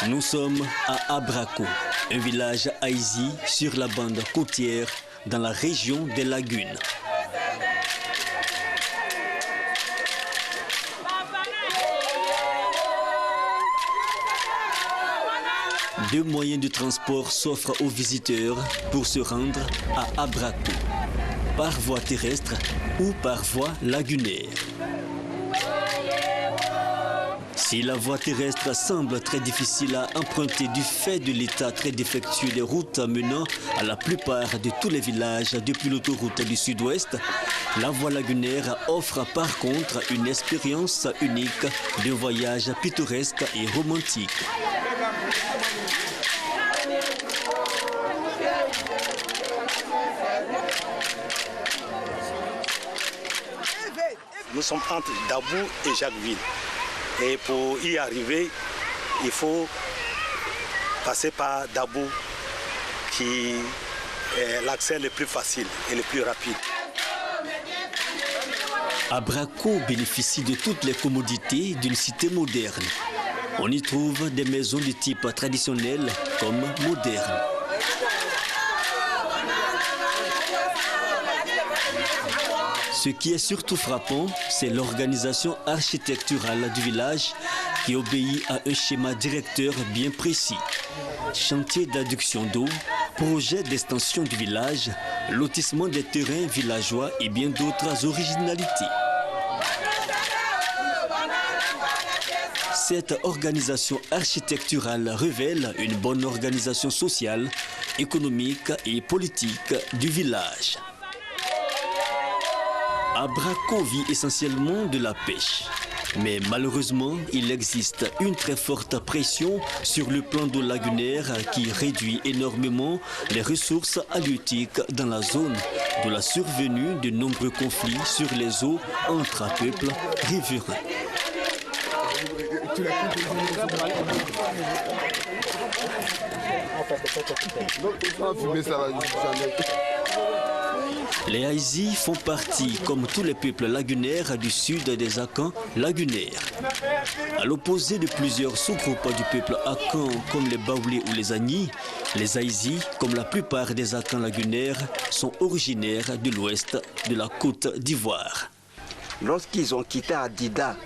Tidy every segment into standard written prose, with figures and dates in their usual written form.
Nous sommes à Abrako, un village haïti sur la bande côtière dans la région des Lagunes. Deux moyens de transport s'offrent aux visiteurs pour se rendre à Abrako, par voie terrestre ou par voie lagunaire. Si la voie terrestre semble très difficile à emprunter du fait de l'état très défectueux des routes menant à la plupart de tous les villages depuis l'autoroute du sud-ouest, la voie lagunaire offre par contre une expérience unique de voyage pittoresque et romantique. Nous sommes entre Dabou et Jacquesville. Et pour y arriver, il faut passer par Dabou, qui est l'accès le plus facile et le plus rapide. Abrako bénéficie de toutes les commodités d'une cité moderne. On y trouve des maisons de type traditionnel comme moderne. Ce qui est surtout frappant, c'est l'organisation architecturale du village qui obéit à un schéma directeur bien précis. Chantier d'adduction d'eau, projet d'extension du village, lotissement des terrains villageois et bien d'autres originalités. Cette organisation architecturale révèle une bonne organisation sociale, économique et politique du village. Abrako vit essentiellement de la pêche. Mais malheureusement, il existe une très forte pression sur le plan d'eau lagunaire qui réduit énormément les ressources halieutiques dans la zone, de la survenue de nombreux conflits sur les eaux entre peuples riverains. Les Haïzis font partie, comme tous les peuples lagunaires, du sud des Akans lagunaires. À l'opposé de plusieurs sous-groupes du peuple Akan, comme les Baoulés ou les Agnis, les Haïzis, comme la plupart des Akans lagunaires, sont originaires de l'ouest de la Côte d'Ivoire. Lorsqu'ils ont quitté Adida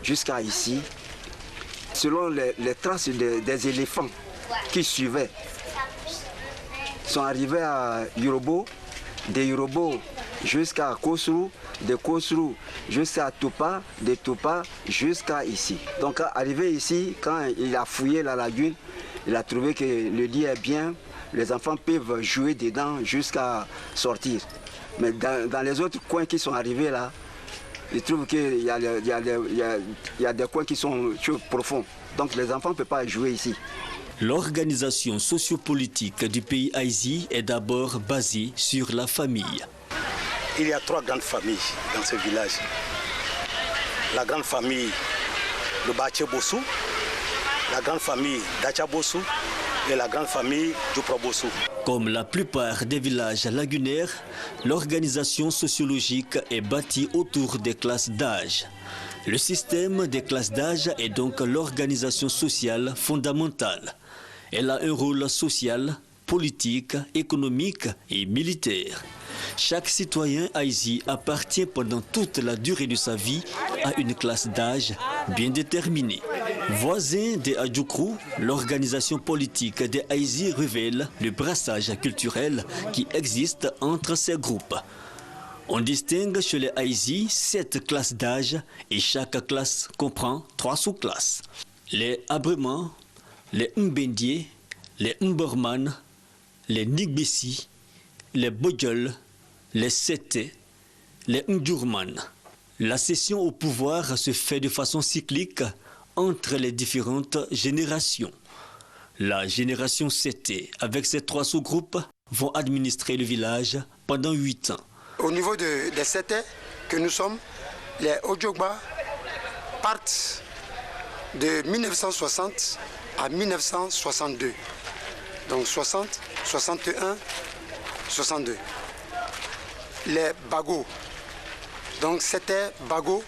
jusqu'à ici, selon les traces des éléphants qui suivaient, sont arrivés à Yorobo, de Yorobo jusqu'à Kosrou, de Kosrou jusqu'à Toupa, de Toupa jusqu'à ici. Donc arrivé ici, quand il a fouillé la lagune, il a trouvé que le lit est bien, les enfants peuvent jouer dedans jusqu'à sortir. Mais dans les autres coins qui sont arrivés là, il trouve qu'il y a des coins qui sont profonds. Donc les enfants ne peuvent pas jouer ici. L'organisation sociopolitique du pays Haïti est d'abord basée sur la famille. Il y a trois grandes familles dans ce village. La grande famille de Bache-Bossou, la grande famille d'Acha-Bossou et la grande famille Djoupra-Bossou. Comme la plupart des villages lagunaires, l'organisation sociologique est bâtie autour des classes d'âge. Le système des classes d'âge est donc l'organisation sociale fondamentale. Elle a un rôle social, politique, économique et militaire. Chaque citoyen haïti appartient pendant toute la durée de sa vie à une classe d'âge bien déterminée. Voisin des Adjoukrou, l'organisation politique des Haïti révèle le brassage culturel qui existe entre ces groupes. On distingue chez les Haïti 7 classes d'âge et chaque classe comprend 3 sous-classes. Les Abreman, les Mbendier, les Mborman, les Nigbessi, les Bodjol, les Sete, les Ndjourman. La cession au pouvoir se fait de façon cyclique entre les différentes générations. La génération Sete, avec ses 3 sous-groupes, vont administrer le village pendant 8 ans. Au niveau des Sete que nous sommes, les Odjogba partent de 1960 à 1962. Donc 60, 61, 62. Les Bago, donc c'était Bago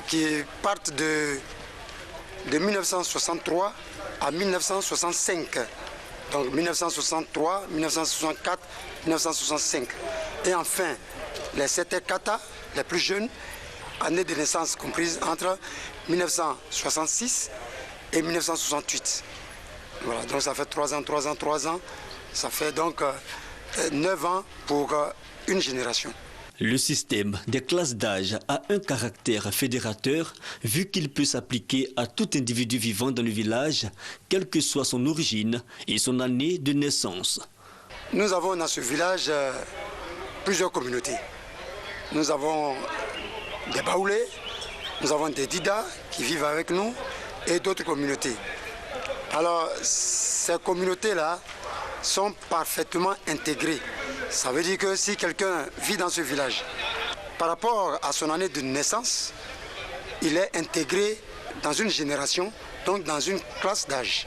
qui partent de de 1963 à 1965. Donc 1963, 1964, 1965. Et enfin, les 7 kata, les plus jeunes, années de naissance comprises entre 1966 et 1968. Voilà, donc ça fait 3 ans, 3 ans, 3 ans. Ça fait donc 9 ans pour une génération. Le système des classes d'âge a un caractère fédérateur vu qu'il peut s'appliquer à tout individu vivant dans le village, quelle que soit son origine et son année de naissance. Nous avons dans ce village plusieurs communautés. Nous avons des Baoulés, nous avons des Dida qui vivent avec nous et d'autres communautés. Alors ces communautés-là sont parfaitement intégrées. Ça veut dire que si quelqu'un vit dans ce village, par rapport à son année de naissance, il est intégré dans une génération, donc dans une classe d'âge.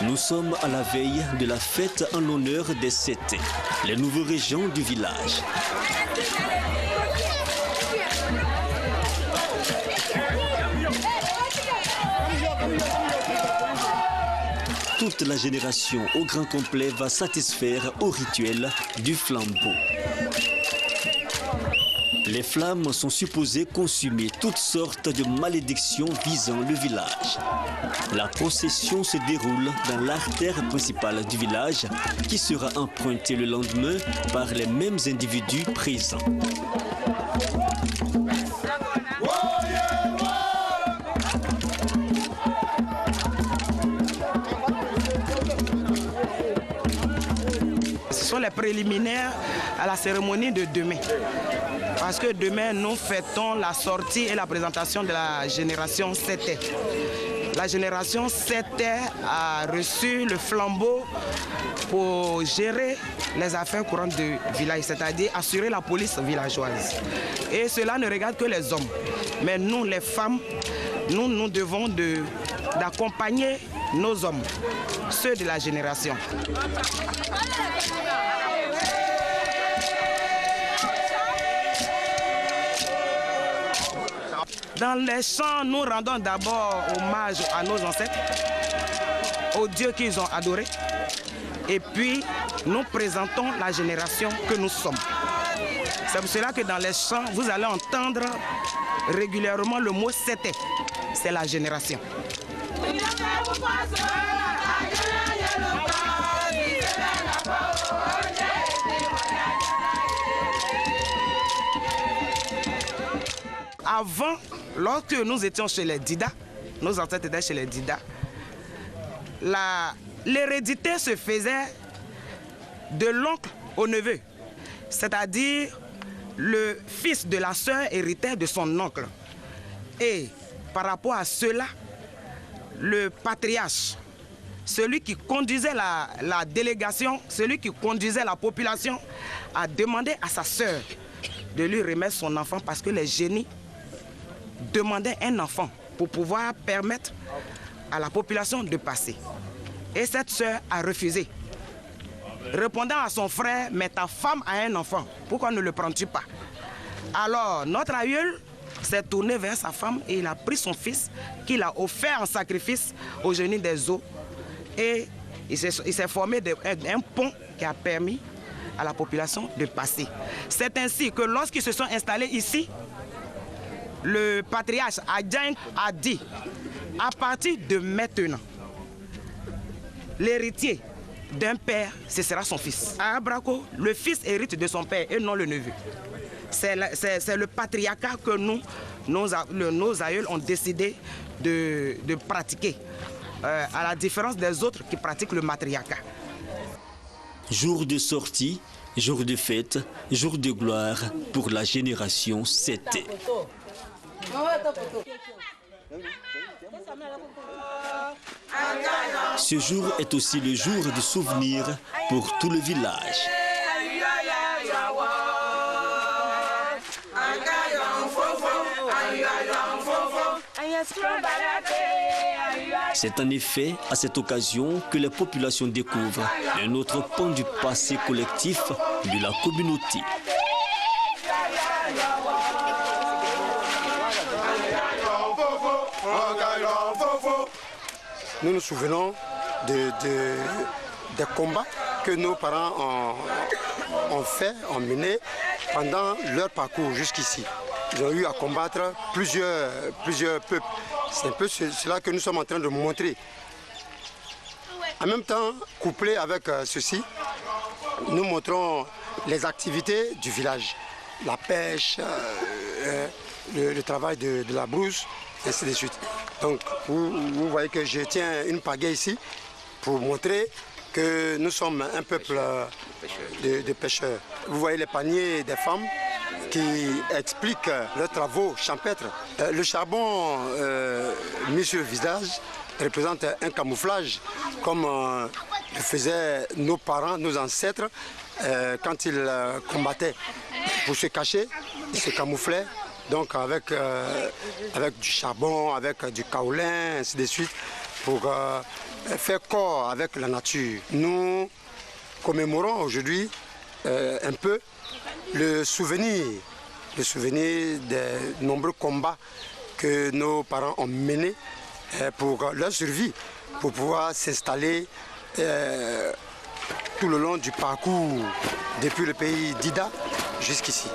Nous sommes à la veille de la fête en l'honneur des Sétés, les nouveaux régents du village. Toute la génération au grand complet va satisfaire au rituel du flambeau. Les flammes sont supposées consumer toutes sortes de malédictions visant le village. La procession se déroule dans l'artère principale du village qui sera empruntée le lendemain par les mêmes individus présents. Ce sont les préliminaires à la cérémonie de demain. Parce que demain, nous fêtons la sortie et la présentation de la génération 7. La génération 7 a reçu le flambeau pour gérer les affaires courantes du village, c'est-à-dire assurer la police villageoise. Et cela ne regarde que les hommes. Mais nous, les femmes, nous devons d'accompagner nos hommes, ceux de la génération. Dans les chants, nous rendons d'abord hommage à nos ancêtres, aux dieux qu'ils ont adorés, et puis nous présentons la génération que nous sommes. C'est pour cela que dans les chants, vous allez entendre régulièrement le mot « Sété », c'est la génération. Avant, lorsque nous étions chez les Dida, nos ancêtres étaient chez les Dida, l'hérédité se faisait de l'oncle au neveu. C'est-à-dire, le fils de la sœur héritait de son oncle. Et par rapport à cela, le patriarche, celui qui conduisait la délégation, celui qui conduisait la population, a demandé à sa sœur de lui remettre son enfant parce que les génies demandaient un enfant pour pouvoir permettre à la population de passer. Et cette sœur a refusé, répondant à son frère, mais ta femme a un enfant, pourquoi ne le prends-tu pas? Alors notre aïeul s'est tourné vers sa femme et il a pris son fils qu'il a offert en sacrifice au génie des eaux. Et il s'est formé un pont qui a permis à la population de passer. C'est ainsi que lorsqu'ils se sont installés ici, le patriarche Adjang a dit, à partir de maintenant, l'héritier d'un père, ce sera son fils. À Abrako, le fils hérite de son père et non le neveu. C'est le patriarcat que nos aïeuls ont décidé de pratiquer, à la différence des autres qui pratiquent le matriarcat. Jour de sortie, jour de fête, jour de gloire pour la génération 7. Ce jour est aussi le jour de souvenir pour tout le village. C'est en effet à cette occasion que les populations découvrent un autre pan du passé collectif de la communauté. Nous nous souvenons des combats que nos parents ont menés pendant leur parcours jusqu'ici. Ils ont eu à combattre plusieurs peuples. C'est un peu cela que nous sommes en train de montrer. En même temps, couplé avec ceci, nous montrons les activités du village. La pêche, le travail de la brousse, ainsi de suite. Donc, vous voyez que je tiens une pagaie ici pour montrer que nous sommes un peuple de pêcheurs. Vous voyez les paniers des femmes qui expliquent leurs travaux champêtres. Le charbon mis sur le visage représente un camouflage comme le faisaient nos parents, nos ancêtres quand ils combattaient. Pour se cacher, ils se camouflaient donc avec du charbon, avec du kaolin, ainsi de suite, pour faire corps avec la nature. Nous commémorons aujourd'hui un peu le souvenir des nombreux combats que nos parents ont menés pour leur survie, pour pouvoir s'installer tout le long du parcours depuis le pays d'Ida jusqu'ici.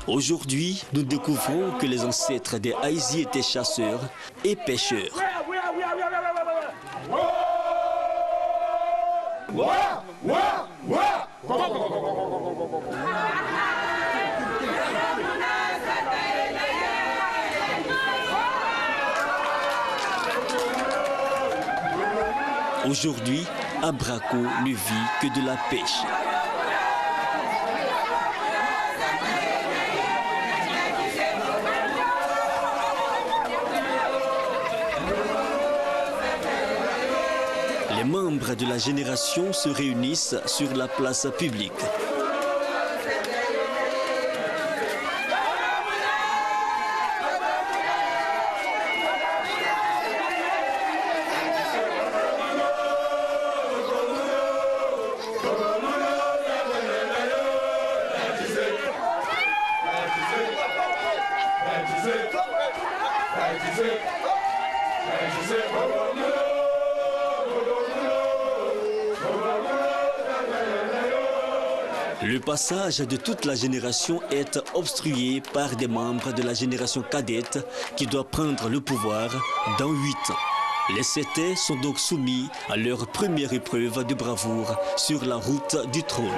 Aujourd'hui, nous découvrons que les ancêtres des Haïsi étaient chasseurs et pêcheurs. Aujourd'hui, Abrako ne vit que de la pêche. Les membres de la génération se réunissent sur la place publique. Le passage de toute la génération est obstrué par des membres de la génération cadette qui doit prendre le pouvoir dans 8 ans. Les Sétais sont donc soumis à leur première épreuve de bravoure sur la route du trône.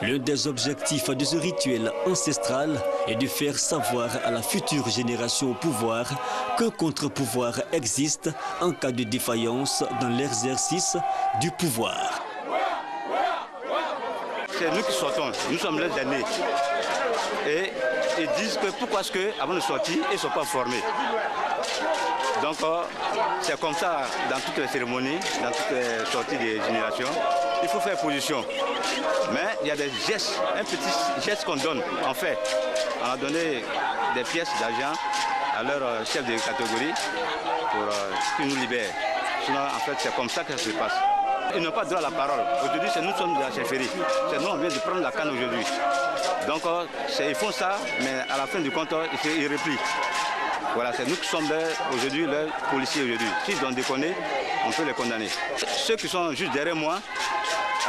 L'un des objectifs de ce rituel ancestral est de faire savoir à la future génération au pouvoir qu'un contre-pouvoir existe en cas de défaillance dans l'exercice du pouvoir. C'est nous qui sortons, nous sommes les derniers. Et ils disent que pourquoi est-ce qu'avant de sortir, ils ne sont pas formés. Donc c'est comme ça dans toutes les cérémonies, dans toutes les sorties des générations. Il faut faire position. Mais il y a des gestes, un petit geste qu'on donne. En fait, on a donné des pièces d'argent à leur chef de catégorie pour qu'ils nous libèrent. Sinon, en fait, c'est comme ça que ça se passe. Ils n'ont pas droit à la parole. Aujourd'hui, c'est nous qui sommes de la chefferie. C'est nous, on vient de prendre la canne aujourd'hui. Donc, ils font ça, mais à la fin du compte, ils replient. Voilà, c'est nous qui sommes aujourd'hui les policiers aujourd'hui. S'ils ont déconné, on peut les condamner. Ceux qui sont juste derrière moi,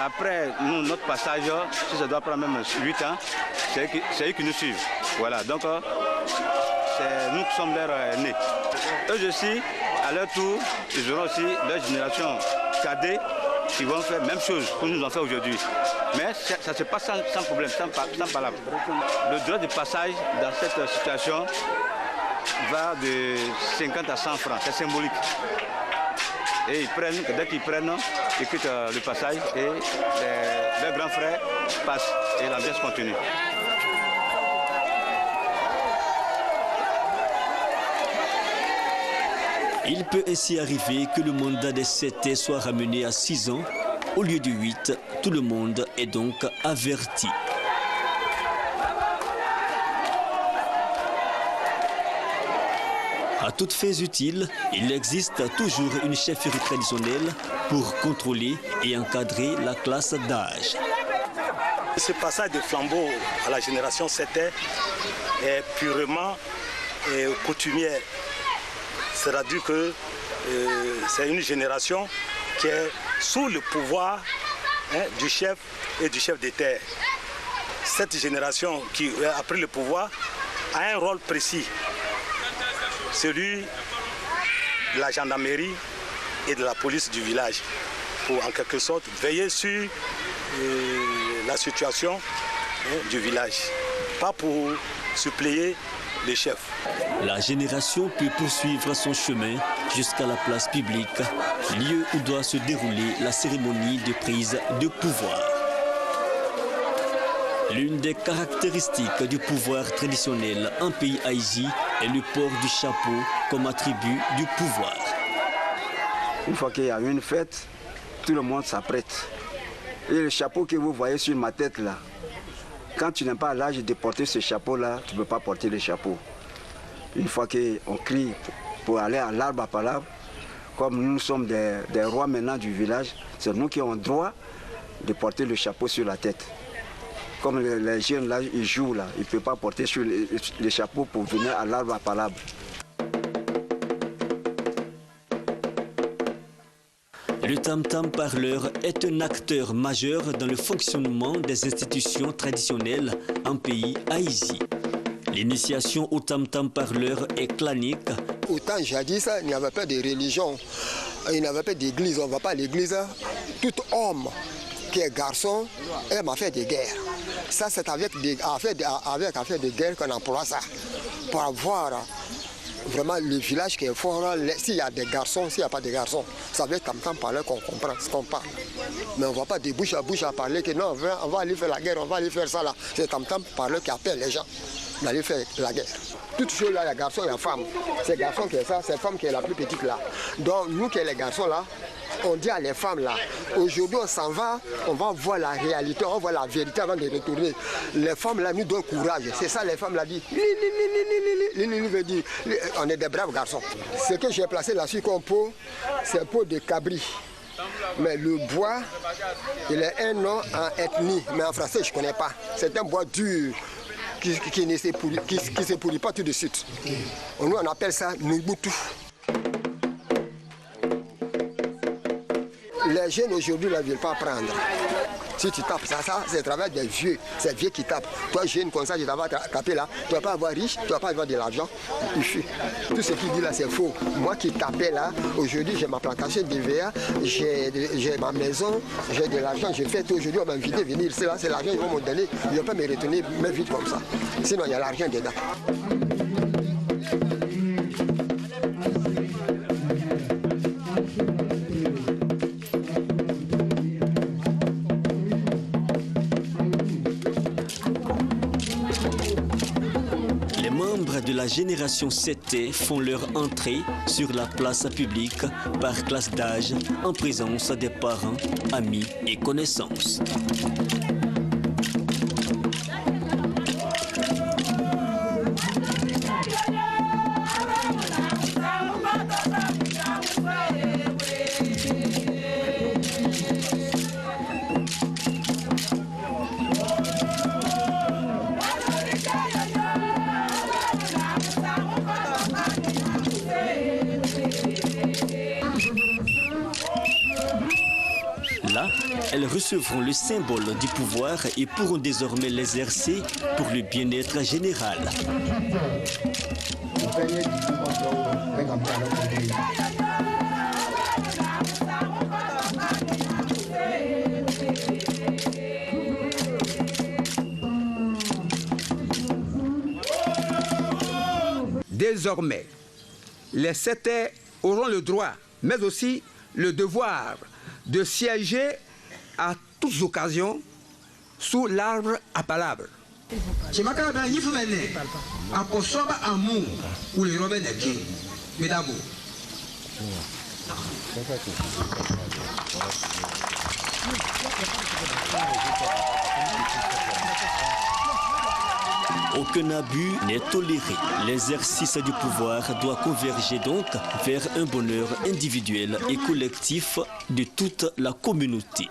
après nous, notre passage, si ça doit prendre même 8 ans, c'est eux qui nous suivent. Voilà, donc c'est nous qui sommes leurs nés. Eux aussi, à leur tour, ils auront aussi leur génération cadets qui vont faire la même chose que nous avons fait aujourd'hui. Mais ça se passe sans problème, sans palabre. Le droit de passage dans cette situation va de 50 à 100 francs, c'est symbolique. Et ils prennent, dès qu'ils prennent, ils quittent le passage et leurs grands frères passent et l'ambiance continue. Il peut ainsi arriver que le mandat des 7 soit ramené à 6 ans au lieu de 8. Tout le monde est donc averti. À toutes fins utiles, il existe toujours une chefferie traditionnelle pour contrôler et encadrer la classe d'âge. Ce passage de flambeau à la génération 7 est purement coutumière. C'est-à-dire que c'est une génération qui est sous le pouvoir du chef et du chef des terres. Cette génération qui a pris le pouvoir a un rôle précis, celui de la gendarmerie et de la police du village, pour en quelque sorte veiller sur la situation du village, pas pour suppléer les chefs. La génération peut poursuivre son chemin jusqu'à la place publique, lieu où doit se dérouler la cérémonie de prise de pouvoir. L'une des caractéristiques du pouvoir traditionnel en pays haïti est le port du chapeau comme attribut du pouvoir. Une fois qu'il y a une fête, tout le monde s'apprête. Et le chapeau que vous voyez sur ma tête là, quand tu n'es pas à l'âge de porter ce chapeau-là, tu ne peux pas porter le chapeau. Une fois qu'on crie pour aller à l'arbre à palabre, comme nous sommes des rois maintenant du village, c'est nous qui avons le droit de porter le chapeau sur la tête. Comme les jeunes là, ils jouent là, ils ne peuvent pas porter sur le chapeau pour venir à l'arbre à palabre. Le tam-tam parleur est un acteur majeur dans le fonctionnement des institutions traditionnelles en pays haïti. L'initiation au tam-tam parleur est clanique. Autant jadis, il n'y avait pas de religion, il n'y avait pas d'église, on ne va pas à l'église. Tout homme qui est garçon aime affaire de guerre. Ça, c'est avec affaire de guerre qu'on emploie ça, pour avoir vraiment le village qui est fort. S'il y a des garçons, s'il n'y a pas de garçons, ça veut être tam-tam parler qu'on comprend ce qu'on parle. Mais on ne va pas de bouche à bouche à parler que non, on va aller faire la guerre, on va aller faire ça là. C'est tam-tam parler qui appelle les gens d'aller faire la guerre. Toutes choses là, il y a garçons, il y a femmes. C'est garçon qui est ça, c'est femme qui est la plus petite là. Donc nous qui sommes les garçons là, on dit à les femmes là, aujourd'hui on s'en va, on va voir la réalité, on va voir la vérité avant de retourner. Les femmes là nous donnent courage, c'est ça les femmes là disent. Veut dire, on est des braves garçons. Ce que j'ai placé là-dessus comme pot, c'est un pot de cabri. Mais le bois, il est un nom en ethnie, mais en français je ne connais pas. C'est un bois dur qui ne se pourrit pas tout de suite. Nous on appelle ça Nubutu. Les jeunes aujourd'hui ne veulent pas apprendre. Si tu tapes ça c'est le travail des vieux. C'est vieux qui tapent. Toi jeune comme ça, je t'avais tapé là, tu ne vas pas avoir riche, tu ne vas pas avoir de l'argent. Tout ce qu'il dit là c'est faux. Moi qui tapais là, aujourd'hui j'ai ma plantation de verre, j'ai ma maison, j'ai de l'argent, j'ai fait tout. Aujourd'hui on m'a invité à venir. C'est là, c'est l'argent qu'ils vont me donner. Ils ne vont pas me retourner mais vite comme ça. Sinon il y a l'argent dedans. De la génération 7 font leur entrée sur la place publique par classe d'âge en présence des parents, amis et connaissances. Elles recevront le symbole du pouvoir et pourront désormais l'exercer pour le bien-être général. Désormais, les 7 auront le droit, mais aussi le devoir de siéger à toutes occasions sous l'arbre à palabre. Aucun abus n'est toléré. L'exercice du pouvoir doit converger donc vers un bonheur individuel et collectif de toute la communauté.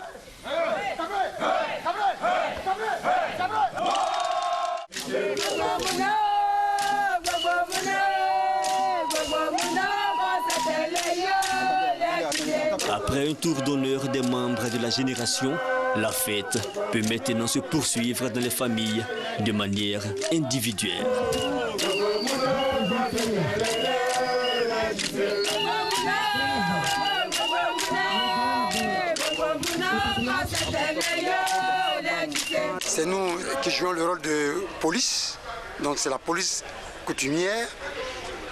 Après un tour d'honneur des membres de la génération, la fête peut maintenant se poursuivre dans les familles de manière individuelle. C'est nous qui jouons le rôle de police, donc c'est la police coutumière,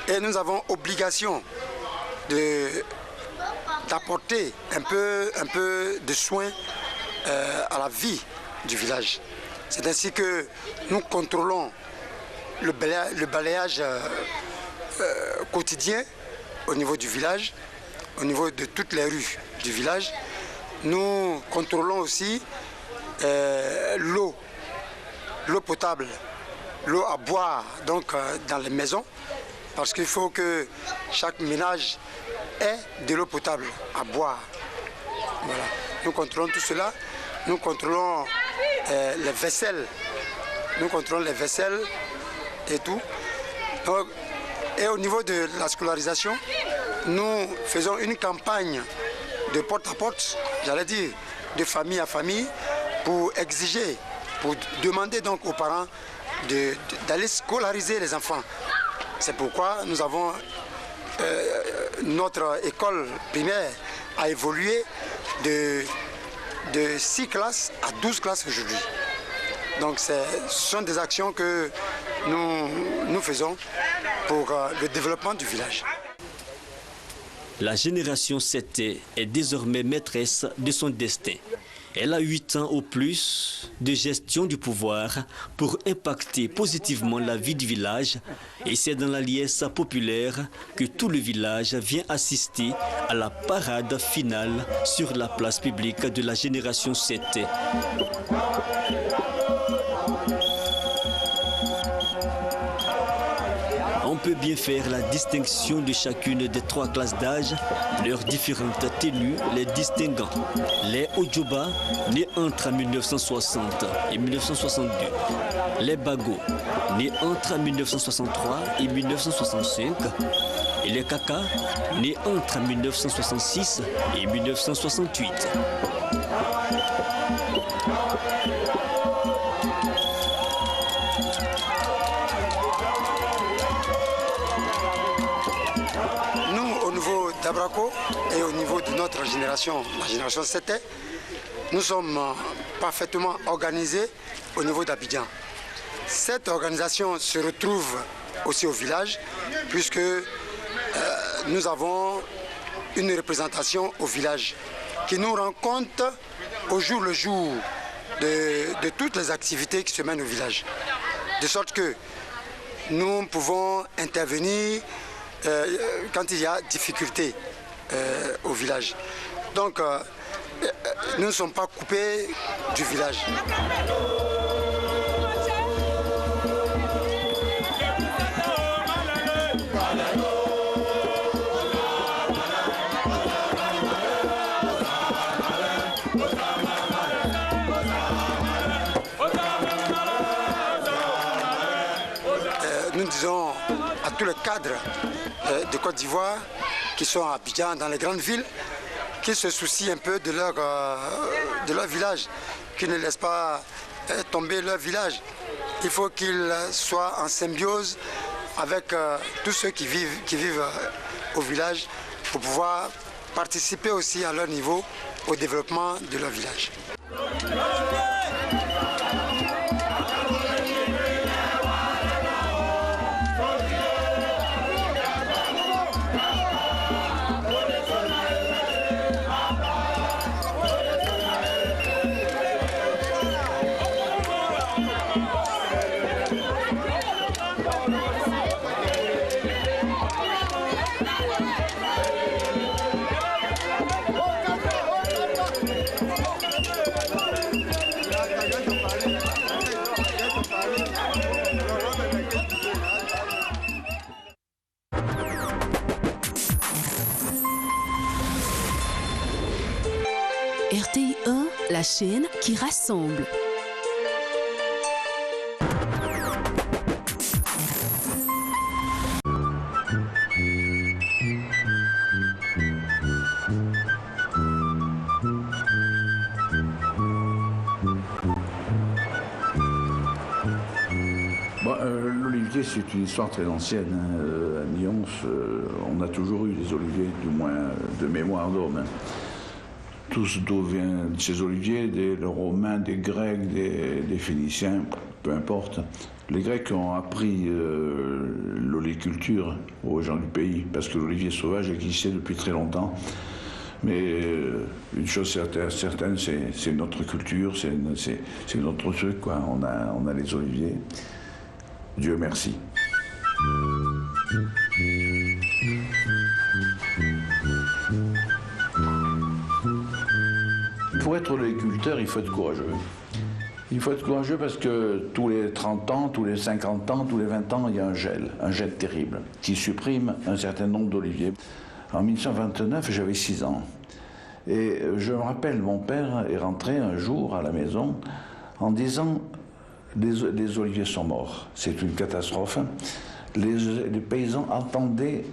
et nous avons obligation d'apporter un peu de soins à la vie du village. C'est ainsi que nous contrôlons le balayage quotidien au niveau du village, au niveau de toutes les rues du village. Nous contrôlons aussi l'eau potable, l'eau à boire donc dans les maisons, parce qu'il faut que chaque ménage ait de l'eau potable à boire. Voilà. Nous contrôlons tout cela. Nous contrôlons les vaisselles. Nous contrôlons les vaisselles et tout. Donc, et au niveau de la scolarisation, nous faisons une campagne de porte à porte, j'allais dire de famille à famille, pour exiger, pour demander donc aux parents d'aller scolariser les enfants. C'est pourquoi nous avons notre école primaire a évolué de 6 classes à 12 classes aujourd'hui. Donc ce sont des actions que nous faisons pour le développement du village. La génération 7 est désormais maîtresse de son destin. Elle a 8 ans au plus de gestion du pouvoir pour impacter positivement la vie du village, et c'est dans la liesse populaire que tout le village vient assister à la parade finale sur la place publique de la génération 7. On peut bien faire la distinction de chacune des 3 classes d'âge, leurs différentes tenues les distinguant. Les Odjoba, nés entre 1960 et 1962. Les Bago, nés entre 1963 et 1965. Et les Kaka, nés entre 1966 et 1968. d'Abrako et au niveau de notre génération, la génération 7, nous sommes parfaitement organisés au niveau d'Abidjan. Cette organisation se retrouve aussi au village puisque nous avons une représentation au village qui nous rend compte au jour le jour de toutes les activités qui se mènent au village. De sorte que nous pouvons intervenir quand il y a difficulté au village. Donc, nous ne sommes pas coupés du village. Nous disons à tous les cadres de Côte d'Ivoire qui sont à Abidjan, dans les grandes villes, qu'ils se soucient un peu de leur village, qu'ils ne laissent pas tomber leur village. Il faut qu'ils soient en symbiose avec tous ceux qui vivent au village pour pouvoir participer aussi à leur niveau au développement de leur village. RTI 1, la chaîne qui rassemble. L'olivier, c'est une histoire très ancienne. À Nyons, on a toujours eu des oliviers, du moins de mémoire d'homme. Tous d'où viennent ces oliviers, des Romains, des Grecs, des Phéniciens, peu importe. Les Grecs ont appris l'oliviculture aux gens du pays, parce que l'olivier sauvage existait depuis très longtemps. Mais une chose certaine, c'est notre culture, c'est notre truc, quoi. On a les oliviers. Dieu merci. Pour être oliviculteur, il faut être courageux. Il faut être courageux parce que tous les 30 ans, tous les 50 ans, tous les 20 ans, il y a un gel terrible, qui supprime un certain nombre d'oliviers. En 1929, j'avais 6 ans. Et je me rappelle, mon père est rentré un jour à la maison en disant « les oliviers sont morts, c'est une catastrophe ». Les paysans entendaient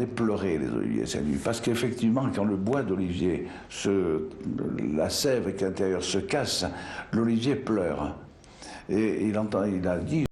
pleurer les oliviers cette nuit. Parce qu'effectivement, quand le bois d'olivier, la sève qui est à l'intérieur se casse, l'olivier pleure. Et il a dit